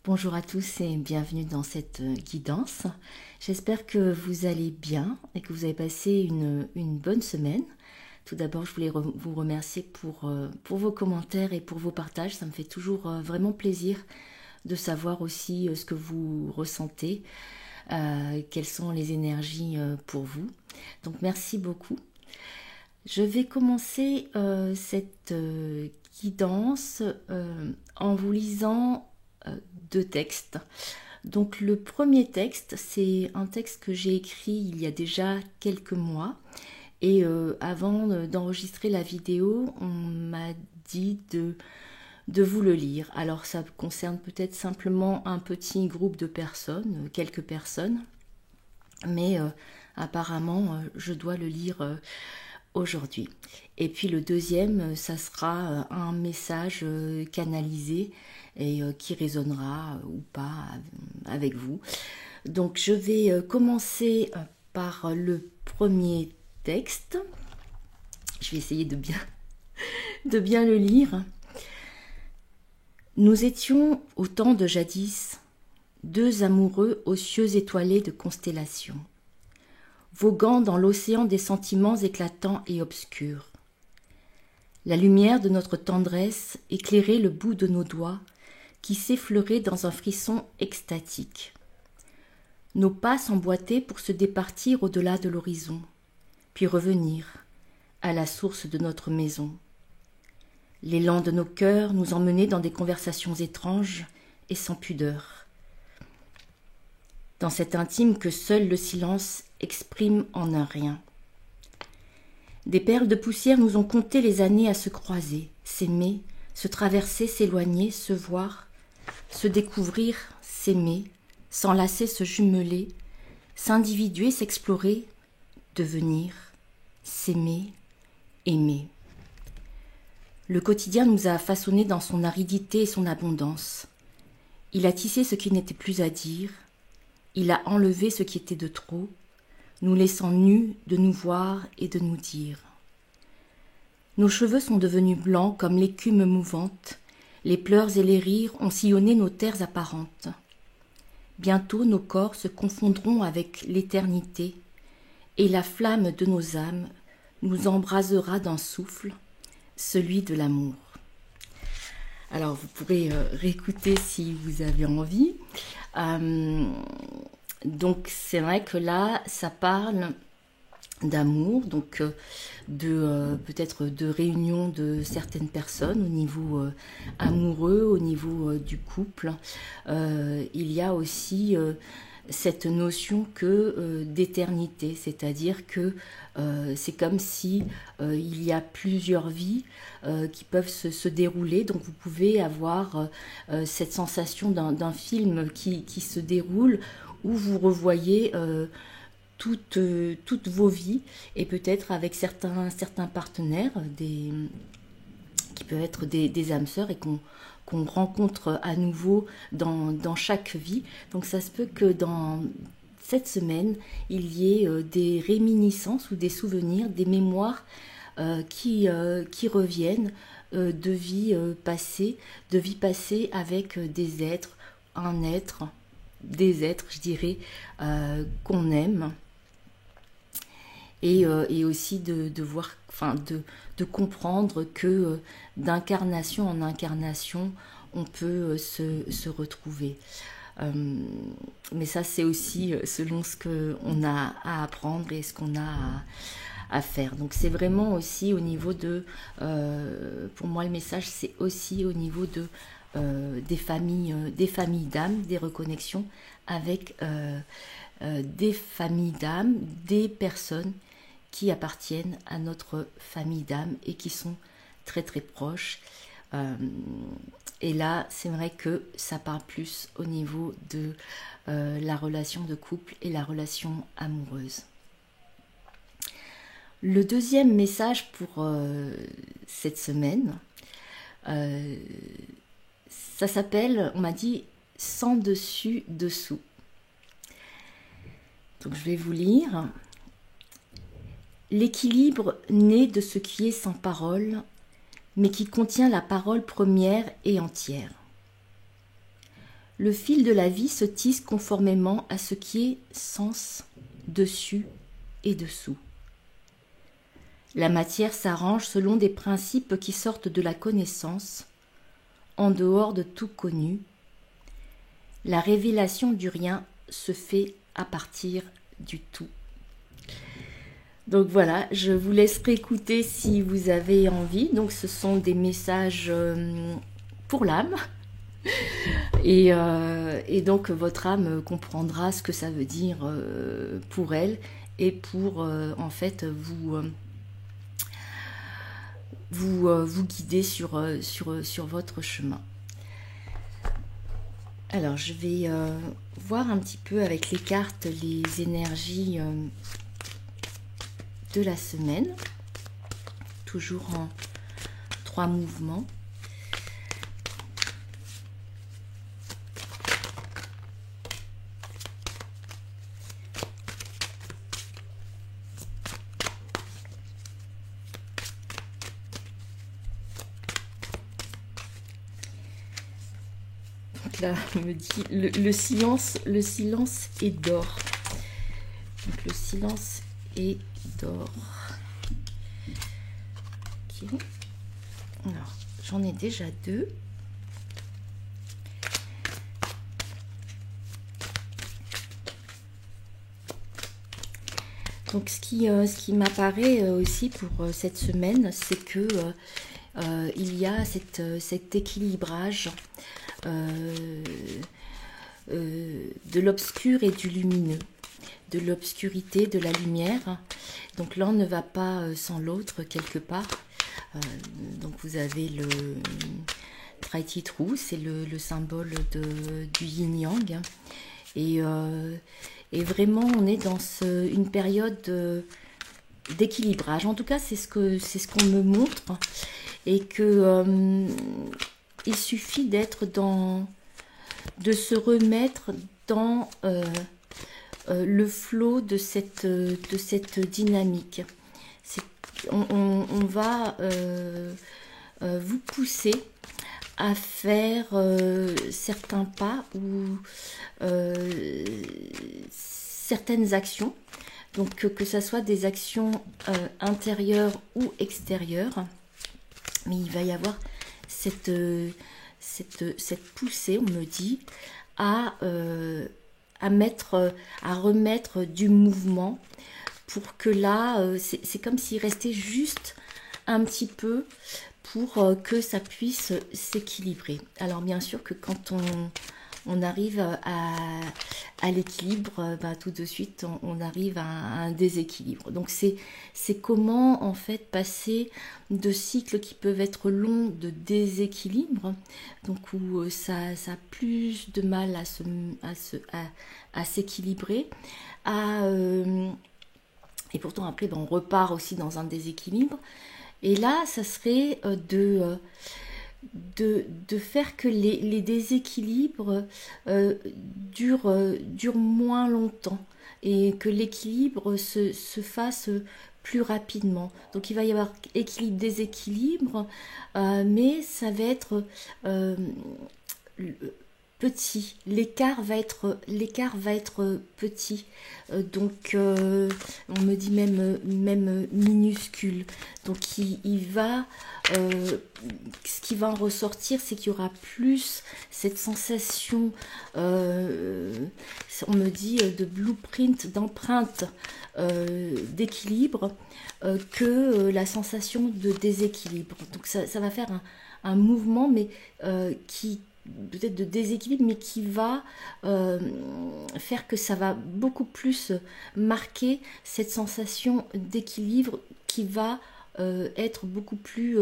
Bonjour à tous et bienvenue dans cette guidance. J'espère que vous allez bien et que vous avez passé une bonne semaine. Tout d'abord, je voulais vous remercier pour vos commentaires et pour vos partages. Ça me fait toujours vraiment plaisir de savoir aussi ce que vous ressentez, quelles sont les énergies pour vous. Donc merci beaucoup. Je vais commencer cette guidance en vous lisant deux textes. Donc le premier texte, c'est un texte que j'ai écrit il y a déjà quelques mois. Et avant d'enregistrer la vidéo, on m'a dit de vous le lire. Alors ça concerne peut-être simplement un petit groupe de personnes, quelques personnes. Mais apparemment, je dois le lire aujourd'hui. Et puis le deuxième, ça sera un message canalisé et qui résonnera ou pas avec vous. Donc je vais commencer par le premier texte. Je vais essayer de bien le lire. Nous étions au temps de jadis, deux amoureux aux cieux étoilés de constellations, voguant dans l'océan des sentiments éclatants et obscurs. La lumière de notre tendresse éclairait le bout de nos doigts qui s'effleurait dans un frisson extatique. Nos pas s'emboîtaient pour se départir au-delà de l'horizon, puis revenir à la source de notre maison. L'élan de nos cœurs nous emmenait dans des conversations étranges et sans pudeur. Dans cet intime que seul le silence exprime en un rien. Des perles de poussière nous ont compté les années à se croiser, s'aimer, se traverser, s'éloigner, se voir, se découvrir, s'aimer, s'enlacer, se jumeler, s'individuer, s'explorer, devenir, s'aimer, aimer. Le quotidien nous a façonnés dans son aridité et son abondance. Il a tissé ce qui n'était plus à dire, il a enlevé ce qui était de trop, nous laissant nus de nous voir et de nous dire. Nos cheveux sont devenus blancs comme l'écume mouvante, les pleurs et les rires ont sillonné nos terres apparentes. Bientôt nos corps se confondront avec l'éternité, et la flamme de nos âmes nous embrasera d'un souffle, celui de l'amour. Alors vous pourrez réécouter si vous avez envie. Donc c'est vrai que là, ça parle d'amour, donc peut-être de réunion de certaines personnes au niveau amoureux, au niveau du couple. Il y a aussi cette notion d'éternité, c'est-à-dire que c'est comme si il y a plusieurs vies qui peuvent se dérouler, donc vous pouvez avoir cette sensation d'un film qui se déroule où vous revoyez toutes vos vies et peut-être avec certains partenaires qui peuvent être des âmes sœurs et qu'on rencontre à nouveau dans chaque vie. Donc ça se peut que dans cette semaine, il y ait des réminiscences ou des souvenirs, des mémoires qui reviennent de vies passées, avec des êtres, des êtres, je dirais, qu'on aime. Et aussi de voir, de comprendre que d'incarnation en incarnation, on peut se retrouver. Mais ça, c'est aussi selon ce qu'on a à apprendre et ce qu'on a à faire. Donc c'est vraiment aussi au niveau pour moi le message, c'est aussi au niveau des familles d'âmes, des reconnexions avec des familles d'âmes, des personnes qui appartiennent à notre famille d'âmes et qui sont très très proches. Et là, c'est vrai que ça parle plus au niveau de la relation de couple et la relation amoureuse. Le deuxième message pour cette semaine, ça s'appelle, on m'a dit, sans dessus dessous. Donc je vais vous lire. L'équilibre naît de ce qui est sans parole, mais qui contient la parole première et entière. Le fil de la vie se tisse conformément à ce qui est sens, dessus et dessous. La matière s'arrange selon des principes qui sortent de la connaissance, en dehors de tout connu. La révélation du rien se fait à partir du tout. Donc voilà, je vous laisserai écouter si vous avez envie. Donc ce sont des messages pour l'âme. Et donc votre âme comprendra ce que ça veut dire pour elle et pour en fait vous guider sur votre chemin. Alors je vais voir un petit peu avec les cartes les énergies de la semaine, toujours en 3 mouvements. Là, on me dit le silence est d'or. Donc le silence est d'or. Ok. Alors, j'en ai déjà 2. Donc ce qui m'apparaît aussi pour cette semaine, c'est que il y a cet équilibrage de l'obscur et du lumineux, de l'obscurité, de la lumière. Donc l'un ne va pas sans l'autre quelque part. Donc vous avez le Trititrou, c'est le symbole du yin-yang. Et vraiment on est dans une période d'équilibrage. En tout cas c'est ce qu'on me montre. Et que il suffit de se remettre dans le flot de cette dynamique. On va vous pousser à faire certains pas ou certaines actions. Donc que ce soit des actions intérieures ou extérieures. Mais il va y avoir cette poussée, on me dit, à remettre du mouvement pour que là, c'est comme s'il restait juste un petit peu pour que ça puisse s'équilibrer. Alors bien sûr que quand on arrive à l'équilibre, tout de suite on arrive à un déséquilibre. Donc c'est comment en fait passer de cycles qui peuvent être longs de déséquilibre, donc où ça a plus de mal à s'équilibrer, et pourtant après on repart aussi dans un déséquilibre. Et là ça serait de faire que les déséquilibres durent moins longtemps et que l'équilibre se fasse plus rapidement. Donc il va y avoir équilibre, déséquilibre, mais ça va être petit. L'écart va être petit. Donc on me dit même minuscule. Donc il va ce qui va en ressortir, c'est qu'il y aura plus cette sensation, on me dit, de blueprint, d'empreinte, d'équilibre, que la sensation de déséquilibre. Donc ça va faire un mouvement, mais qui peut-être de déséquilibre, mais qui va faire que ça va beaucoup plus marquer cette sensation d'équilibre qui va être beaucoup plus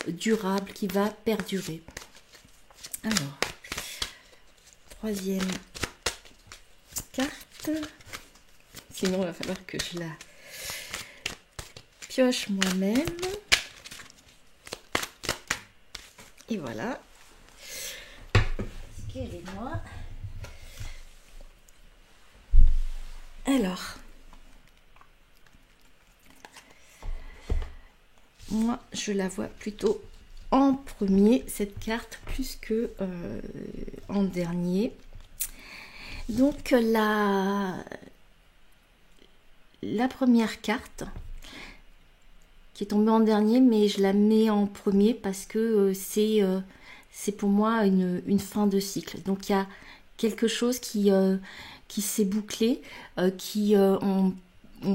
durable, qui va perdurer. Alors, 3e carte. Sinon, il va falloir que je la pioche moi-même. Et voilà. Excusez-moi. Alors, moi, je la vois plutôt en premier, cette carte, plus que en dernier. Donc la première carte qui est tombée en dernier, mais je la mets en premier parce que c'est pour moi une fin de cycle. Donc il y a quelque chose qui s'est bouclé, on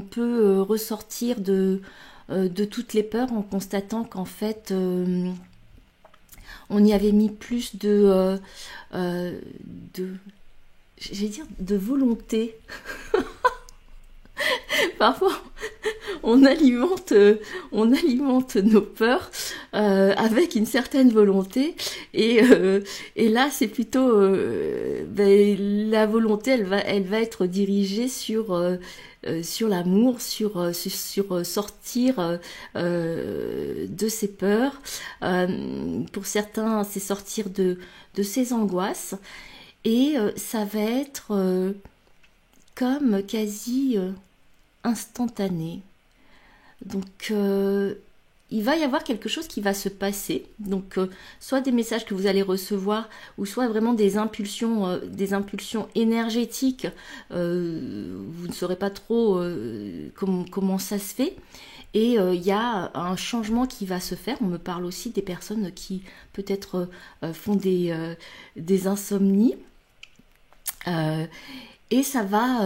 peut ressortir de toutes les peurs en constatant qu'en fait on y avait mis plus de je vais dire de volonté. Parfois on alimente nos peurs avec une certaine volonté et là c'est plutôt la volonté elle va être dirigée sur l'amour, sur sortir de ses peurs. Pour certains, c'est sortir de ses angoisses et ça va être comme quasi instantané. Donc il va y avoir quelque chose qui va se passer, donc soit des messages que vous allez recevoir, ou soit vraiment des impulsions énergétiques. Vous ne saurez pas trop comment ça se fait. Et il y a un changement qui va se faire. On me parle aussi des personnes qui peut-être font des insomnies. Et ça va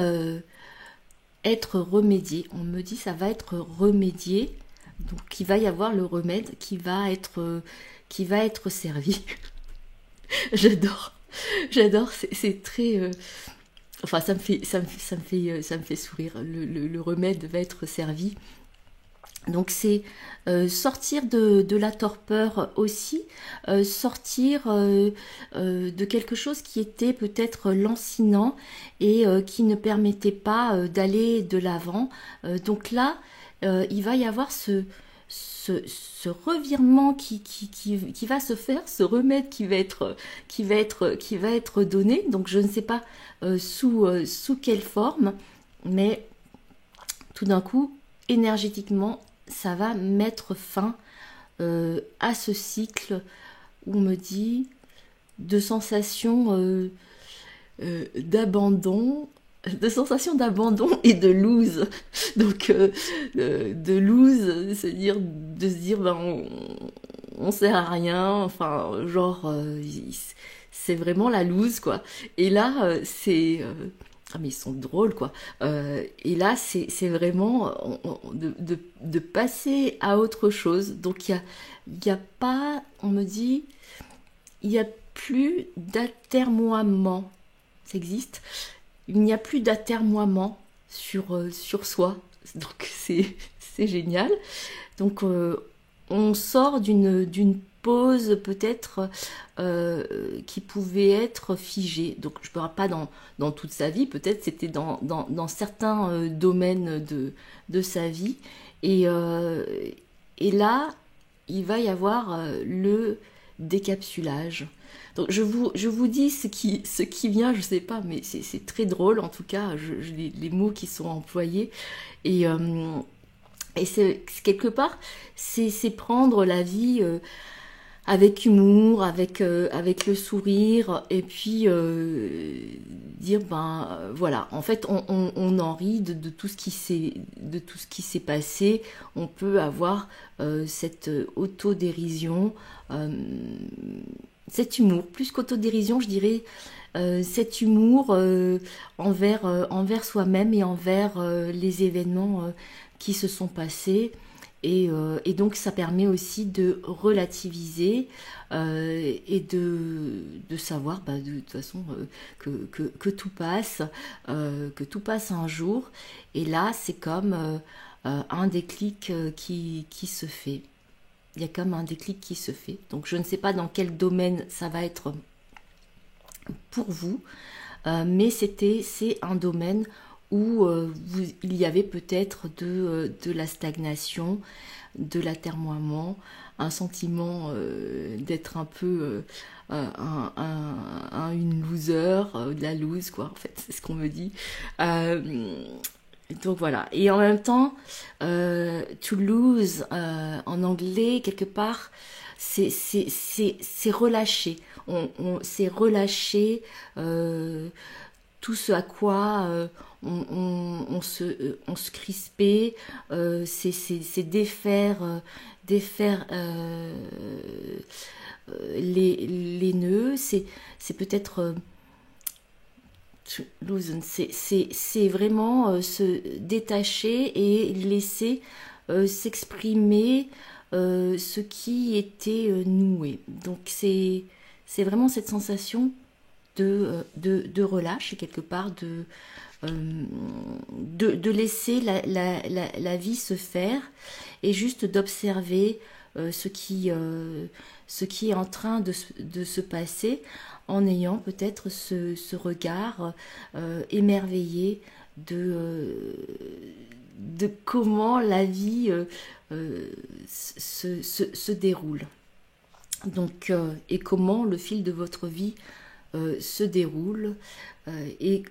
être remédié. On me dit ça va être remédié. Donc il va y avoir le remède qui va être servi. J'adore, c'est très enfin ça me fait sourire. Le remède va être servi. Donc c'est sortir de la torpeur aussi, sortir de quelque chose qui était peut-être lancinant et qui ne permettait pas d'aller de l'avant. Donc là, il va y avoir ce revirement qui va se faire, ce remède qui va être donné. Donc je ne sais pas sous quelle forme, mais tout d'un coup, énergétiquement, ça va mettre fin à ce cycle où on me dit de sensations d'abandon, et de lose. Donc de lose, c'est-à-dire de se dire ben on sert à rien, enfin genre c'est vraiment la lose quoi. Et là c'est ah mais ils sont drôles quoi. Et là c'est vraiment de passer à autre chose. Donc il y a pas, on me dit, il n'y a plus d'atermoiement. Ça existe. Il n'y a plus d'atermoiement sur soi. Donc c'est génial. Donc on sort d'une pause peut-être qui pouvait être figée. Donc je ne parle pas dans toute sa vie, peut-être c'était dans certains domaines de sa vie. Et là, il va y avoir le décapsulage. Donc je vous dis ce qui vient, je sais pas, mais c'est très drôle en tout cas, les mots qui sont employés. Et c'est quelque part, c'est prendre la vie avec humour, avec le sourire, et puis dire ben voilà, en fait on en rit de tout ce qui s'est passé. On peut avoir cette autodérision, cet humour, plus qu'autodérision, je dirais cet humour envers soi-même et envers les événements qui se sont passés. Et donc ça permet aussi de relativiser et de savoir bah, de toute façon que tout passe, que tout passe un jour. Et là c'est comme un déclic qui se fait. Il y a comme un déclic qui se fait. Donc je ne sais pas dans quel domaine ça va être pour vous, mais c'est un domaine où il y avait peut-être de la stagnation, de l'atermoiement, un sentiment d'être un peu une loser, de la lose quoi, en fait, c'est ce qu'on me dit. Donc voilà, et en même temps, to lose en anglais, quelque part, c'est relâché. C'est relâché tout ce à quoi on se crispait, c'est défaire les nœuds, c'est peut-être c'est vraiment se détacher et laisser s'exprimer ce qui était noué. Donc c'est vraiment cette sensation de relâche, quelque part, de laisser la vie se faire et juste d'observer ce qui est en train de se passer, en ayant peut-être ce regard émerveillé de comment la vie se déroule. Donc, et comment le fil de votre vie se déroule et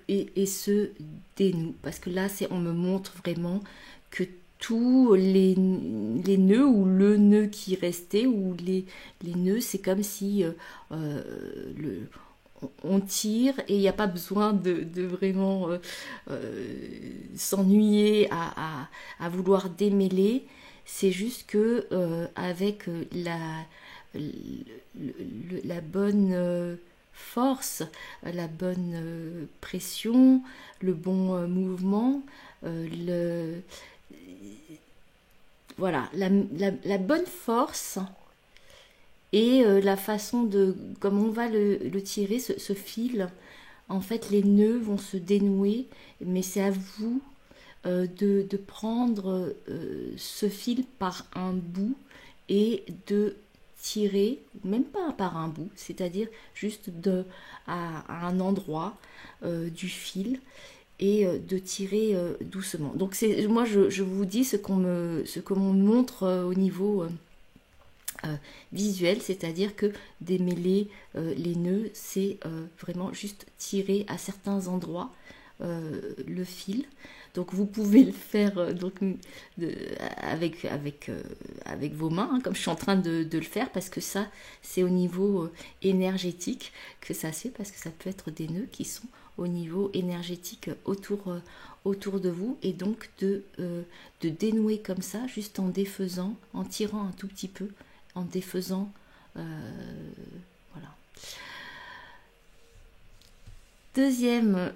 se dénoue. Parce que là, on me montre vraiment que tous les nœuds, ou le nœud qui restait, ou les nœuds, c'est comme si on tire et il n'y a pas besoin de vraiment s'ennuyer à vouloir démêler. C'est juste que avec la bonne force, la bonne pression, le bon mouvement, voilà, la bonne force et la façon comme on va le tirer, ce fil, en fait les nœuds vont se dénouer, mais c'est à vous de prendre ce fil par un bout et de tirer, même pas par un bout, c'est-à-dire juste à un endroit du fil, et de tirer doucement. Donc moi je vous dis ce qu'on me montre au niveau visuel, c'est-à-dire que démêler les nœuds, c'est vraiment juste tirer à certains endroits le fil. Donc vous pouvez le faire avec vos mains, hein, comme je suis en train de le faire, parce que ça, c'est au niveau énergétique que ça se fait, parce que ça peut être des nœuds qui sont au niveau énergétique autour de vous, et donc de dénouer comme ça, juste en défaisant, en tirant un tout petit peu, en défaisant, voilà. Deuxième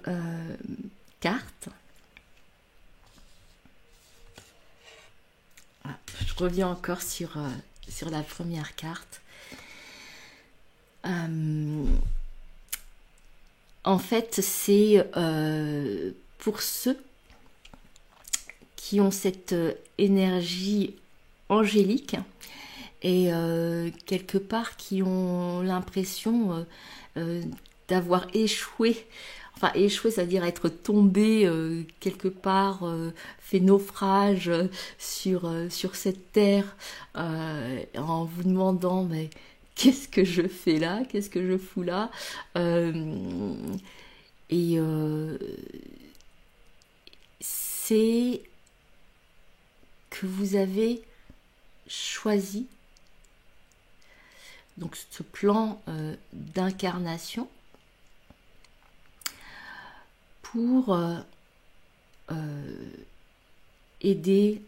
carte. Je reviens encore sur la première carte. En fait, c'est pour ceux qui ont cette énergie angélique et quelque part qui ont l'impression d'avoir échoué. Enfin, échouer, c'est-à-dire être tombé quelque part, fait naufrage sur cette terre, en vous demandant, mais qu'est-ce que je fais là? Qu'est-ce que je fous là? C'est que vous avez choisi donc ce plan d'incarnation pour aider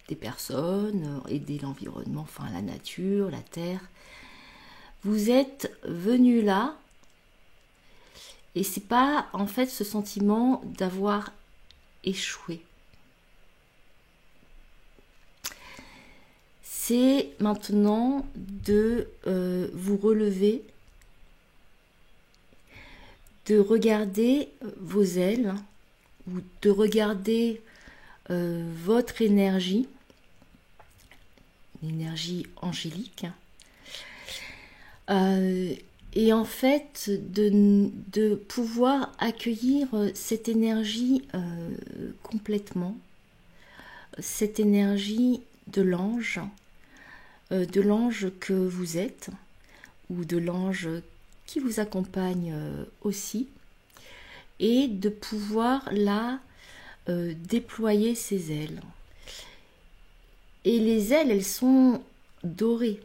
des personnes, aider l'environnement, enfin la nature, la terre. Vous êtes venu là et c'est pas en fait ce sentiment d'avoir échoué. C'est maintenant de vous relever, de regarder vos ailes ou de regarder votre énergie, l'énergie angélique, et en fait de pouvoir accueillir cette énergie complètement, cette énergie de l'ange que vous êtes, ou de l'ange qui vous accompagne aussi, et de pouvoir là déployer ses ailes. Et les ailes, elles sont dorées,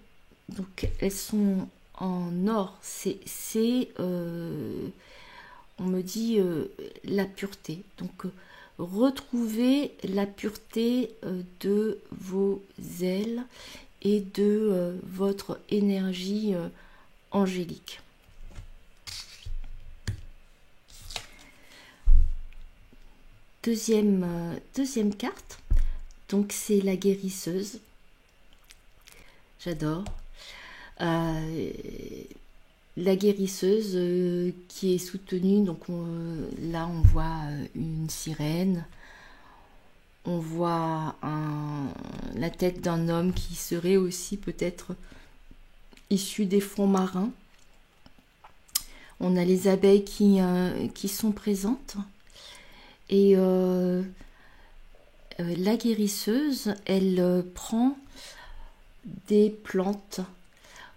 donc elles sont en or. On me dit la pureté. Donc, retrouvez la pureté de vos ailes et de votre énergie angélique. Deuxième carte, donc c'est la guérisseuse. J'adore. La guérisseuse qui est soutenue, donc là on voit une sirène, on voit la tête d'un homme qui serait aussi peut-être issu des fonds marins. On a les abeilles qui sont présentes. Et la guérisseuse, elle prend des plantes.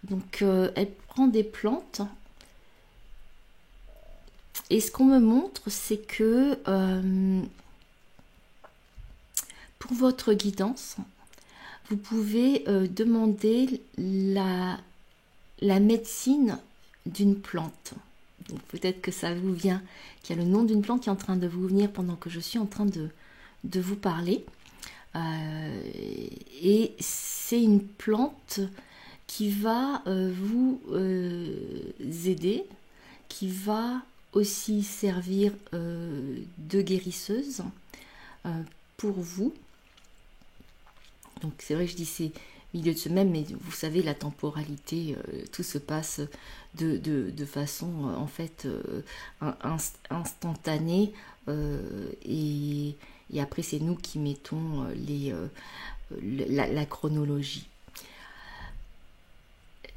Donc, elle prend des plantes. Et ce qu'on me montre, c'est que pour votre guidance, vous pouvez demander la médecine d'une plante. Donc peut-être que ça vous vient, qu'il y a le nom d'une plante qui est en train de vous venir pendant que je suis en train de vous parler. Et c'est une plante qui va vous aider, qui va aussi servir de guérisseuse pour vous. Donc c'est vrai que je dis c'est milieu de semaine, mais vous savez, la temporalité, tout se passe de façon en fait instantanée, et après c'est nous qui mettons la chronologie.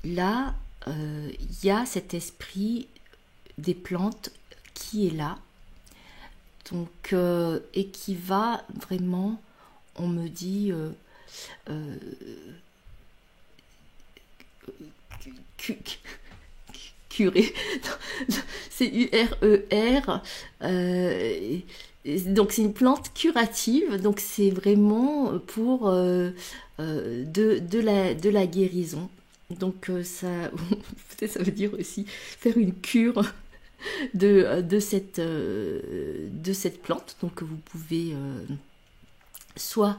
Là, il y a cet esprit des plantes qui est là, donc et qui va vraiment, on me dit curer, c'est URER, donc c'est une plante curative, donc c'est vraiment pour de la guérison. Donc ça, peut-être ça veut dire aussi faire une cure de cette plante. Donc vous pouvez soit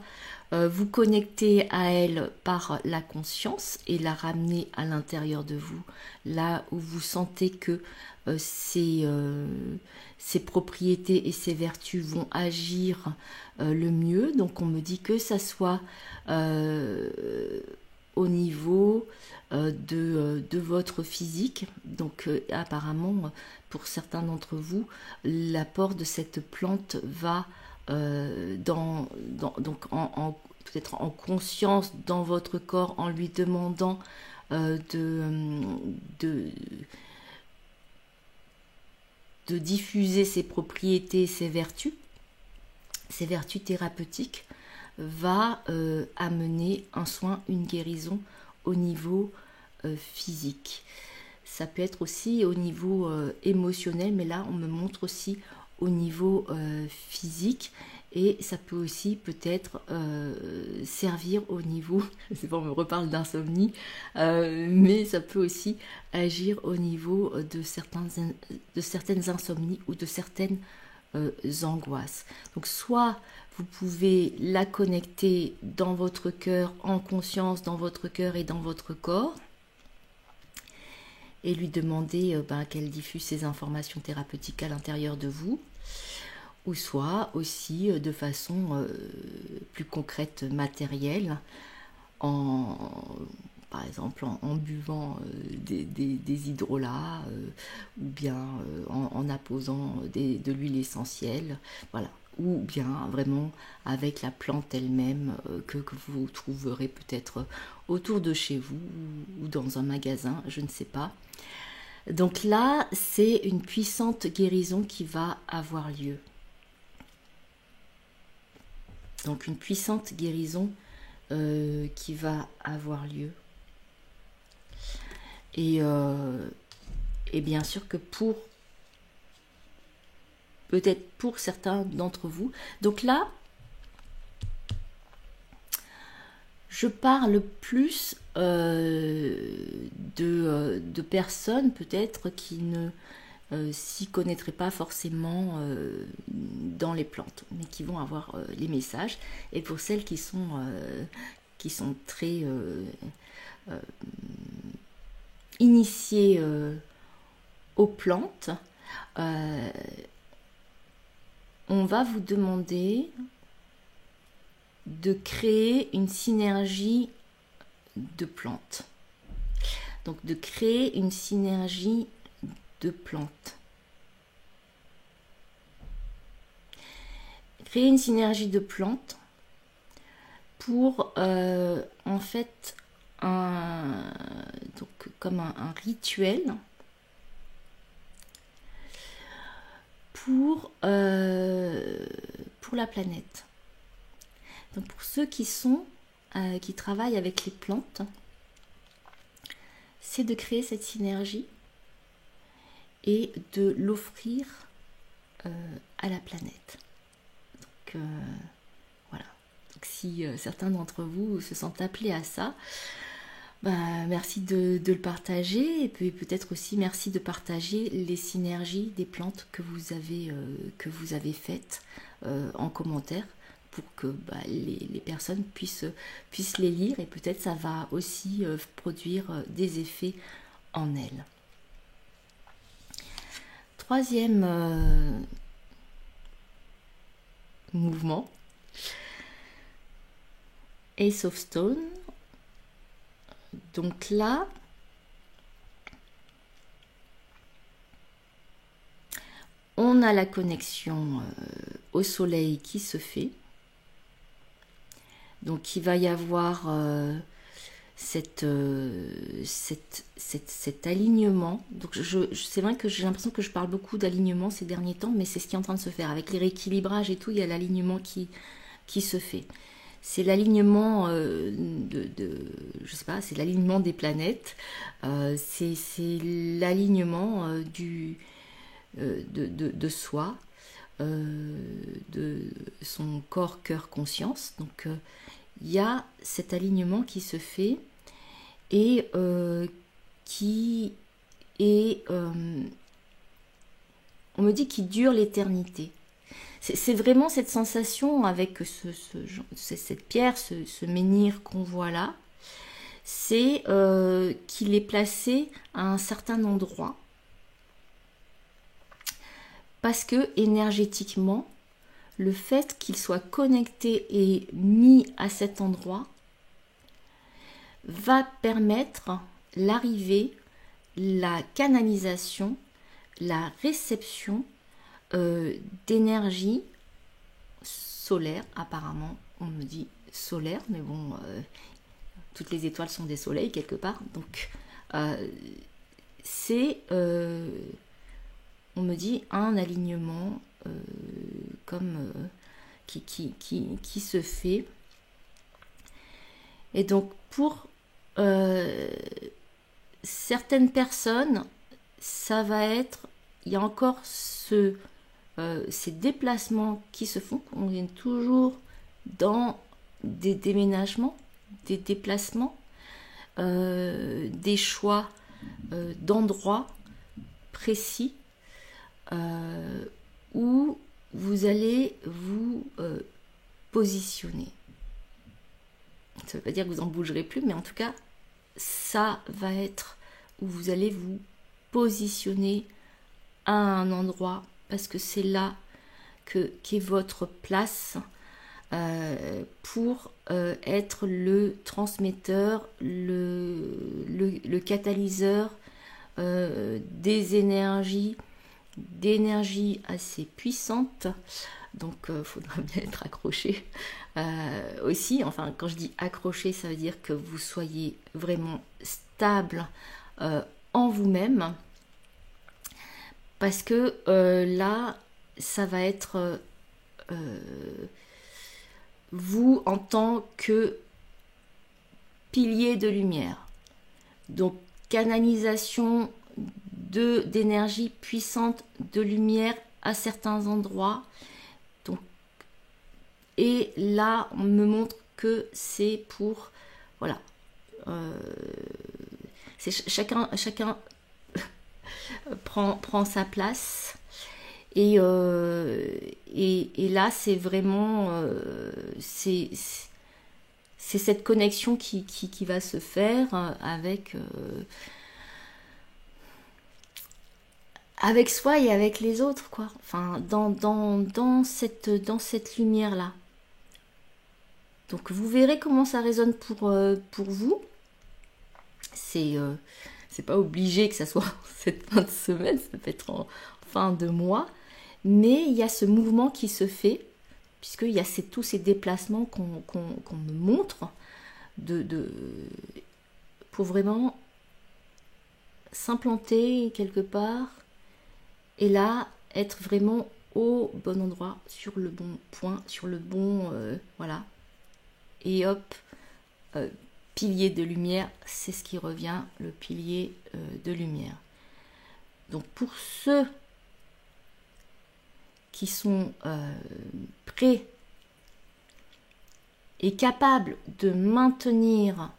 vous connecter à elle par la conscience et la ramener à l'intérieur de vous, là où vous sentez que ses propriétés et ses vertus vont agir le mieux. Donc on me dit que ça soit au niveau de votre physique. Donc apparemment, pour certains d'entre vous, l'apport de cette plante va donc peut-être en conscience dans votre corps, en lui demandant de diffuser ses propriétés, ses vertus thérapeutiques, va amener un soin, une guérison au niveau physique. Ça peut être aussi au niveau émotionnel, mais là on me montre aussi au niveau physique, et ça peut aussi peut-être servir au niveau, je sais pas, on me reparle d'insomnie, mais ça peut aussi agir au niveau de certaines insomnies ou de certaines angoisses. Donc soit vous pouvez la connecter dans votre cœur, en conscience, dans votre cœur et dans votre corps, et lui demander qu'elle diffuse ces informations thérapeutiques à l'intérieur de vous, ou soit aussi de façon plus concrète, matérielle, par exemple en buvant des hydrolats, ou bien en apposant de l'huile essentielle, voilà, ou bien vraiment avec la plante elle-même que vous trouverez peut-être autour de chez vous ou dans un magasin, je ne sais pas. Donc là, c'est une puissante guérison qui va avoir lieu. Donc une puissante guérison qui va avoir lieu. Et bien sûr que peut-être pour certains d'entre vous. Donc là, Je parle plus de personnes peut-être qui ne s'y connaîtraient pas forcément dans les plantes, mais qui vont avoir les messages. Et pour celles qui sont très initiées aux plantes, on va vous demander de créer une synergie de plantes. Donc de créer une synergie de plantes. Créer une synergie de plantes pour en fait comme un rituel pour la planète. Donc pour ceux qui travaillent avec les plantes, c'est de créer cette synergie et de l'offrir à la planète. Donc voilà. Donc si certains d'entre vous se sentent appelés à ça, merci de le partager, et puis peut-être aussi merci de partager les synergies des plantes que vous avez faites en commentaire, pour que les personnes puissent les lire, et peut-être ça va aussi produire des effets en elles. Troisième mouvement, Ace of Stone. Donc là, on a la connexion au soleil qui se fait. Donc il va y avoir cet alignement. Donc c'est vrai que j'ai l'impression que je parle beaucoup d'alignement ces derniers temps, mais c'est ce qui est en train de se faire. Avec les rééquilibrages et tout, il y a l'alignement qui se fait. C'est l'alignement je sais pas, c'est l'alignement des planètes, c'est l'alignement de soi, de son corps, cœur, conscience. Donc il y a cet alignement qui se fait et qui est, on me dit, qu'il dure l'éternité. C'est vraiment cette sensation avec cette pierre, ce menhir qu'on voit là, c'est qu'il est placé à un certain endroit, parce que énergétiquement, le fait qu'il soit connecté et mis à cet endroit va permettre l'arrivée, la canalisation, la réception d'énergie solaire. Apparemment on me dit solaire, mais bon, toutes les étoiles sont des soleils quelque part, donc c'est on me dit un alignement comme qui se fait. Et donc pour certaines personnes, ça va être, il y a encore ces déplacements qui se font. On vient toujours dans des déménagements, des déplacements, des choix d'endroits précis où vous allez vous positionner. Ça ne veut pas dire que vous n'en bougerez plus, mais en tout cas, ça va être où vous allez vous positionner à un endroit, parce que c'est là qu'est votre place pour être le transmetteur, le catalyseur d'énergie assez puissante. Donc faudra bien être accroché aussi. Enfin, quand je dis accroché, ça veut dire que vous soyez vraiment stable en vous-même, parce que là, ça va être vous en tant que pilier de lumière. Donc canalisation d'énergie puissante, de lumière à certains endroits. Donc, et là, on me montre que c'est pour voilà. Chacun prend sa place. Et là, c'est vraiment... c'est cette connexion qui va se faire avec soi et avec les autres, quoi. Enfin, dans cette lumière-là. Donc, vous verrez comment ça résonne pour vous. C'est pas obligé que ça soit cette fin de semaine, ça peut être en fin de mois. Mais il y a ce mouvement qui se fait, puisqu'il y a tous ces déplacements qu'on me montre, pour vraiment s'implanter quelque part, et là, être vraiment au bon endroit, sur le bon point, sur le bon... voilà. Et hop, pilier de lumière, c'est ce qui revient, le pilier de lumière. Donc pour ceux qui sont prêts et capables de maintenir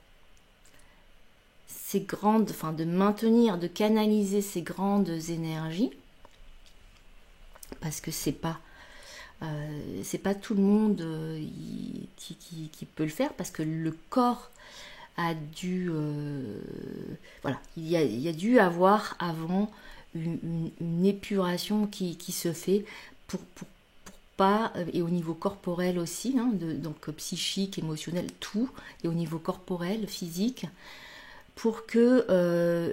ces grandes, enfin de canaliser ces grandes énergies, parce que c'est pas tout le monde qui peut le faire, parce que le corps a dû voilà, il y a dû avoir avant une épuration qui se fait pour pas, et au niveau corporel aussi, hein, donc psychique, émotionnel, tout, et au niveau corporel, physique, pour que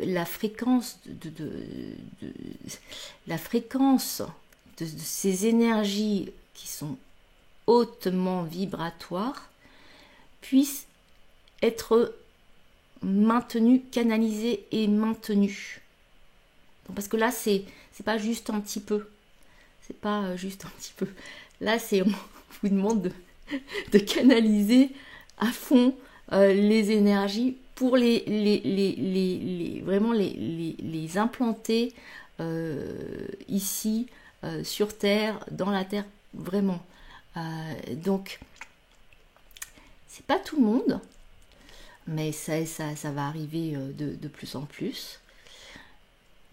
la fréquence de ces énergies qui sont hautement vibratoires puisse être maintenue, canalisée et maintenue. Parce que là, c'est pas juste un petit peu. C'est pas juste un petit peu. Là, on vous demande de canaliser à fond les énergies pour vraiment les implanter ici, sur Terre, dans la Terre, vraiment. Donc, c'est pas tout le monde, mais ça va arriver de plus en plus.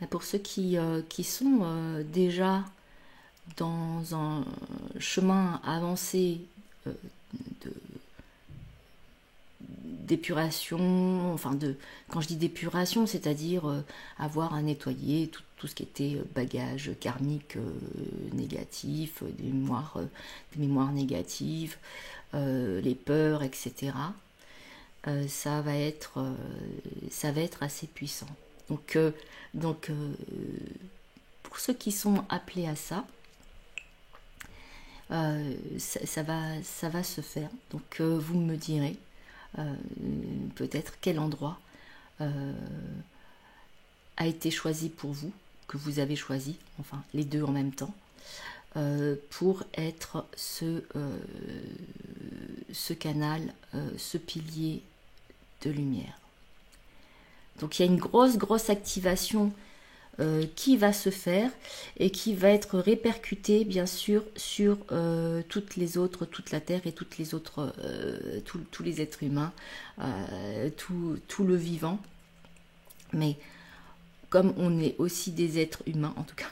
Mais pour ceux qui sont déjà dans un chemin avancé d'épuration, enfin quand je dis d'épuration, c'est-à-dire avoir à nettoyer tout ce qui était bagage karmique négatif, des mémoires négatives, les peurs, etc. Ça va être assez puissant. Donc pour ceux qui sont appelés à ça, ça va se faire. Donc vous me direz peut-être quel endroit a été choisi pour vous, que vous avez choisi, enfin les deux en même temps, pour être ce canal, ce pilier de lumière. Donc il y a une grosse activation qui va se faire et qui va être répercutée bien sûr sur toute la Terre et toutes les autres, tous les êtres humains, tout le vivant. Mais comme on est aussi des êtres humains, en tout cas,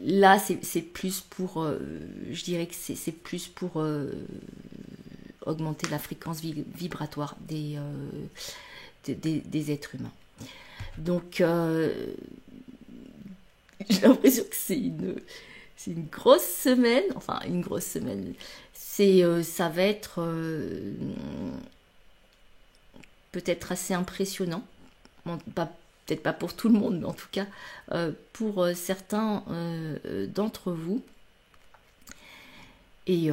là c'est plus pour, je dirais que c'est plus pour augmenter la fréquence vibratoire des êtres humains. Donc j'ai l'impression que c'est une grosse semaine, enfin une grosse semaine. Ça va être peut-être assez impressionnant, peut-être pas pour tout le monde, mais en tout cas pour certains d'entre vous. Et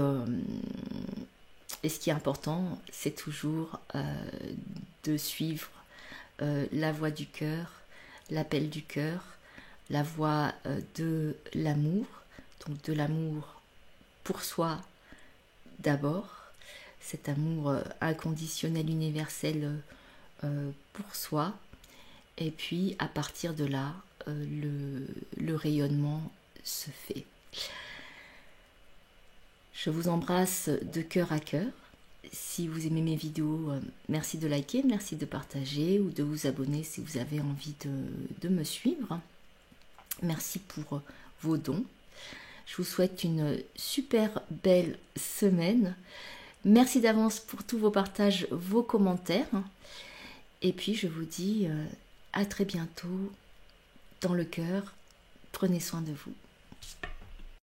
ce qui est important, c'est toujours de suivre la voix du cœur, l'appel du cœur, la voix de l'amour, donc de l'amour pour soi d'abord, cet amour inconditionnel, universel pour soi, et puis à partir de là, le rayonnement se fait. Je vous embrasse de cœur à cœur. Si vous aimez mes vidéos, merci de liker, merci de partager ou de vous abonner si vous avez envie de me suivre. Merci pour vos dons. Je vous souhaite une super belle semaine. Merci d'avance pour tous vos partages, vos commentaires. Et puis je vous dis à très bientôt dans le cœur. Prenez soin de vous.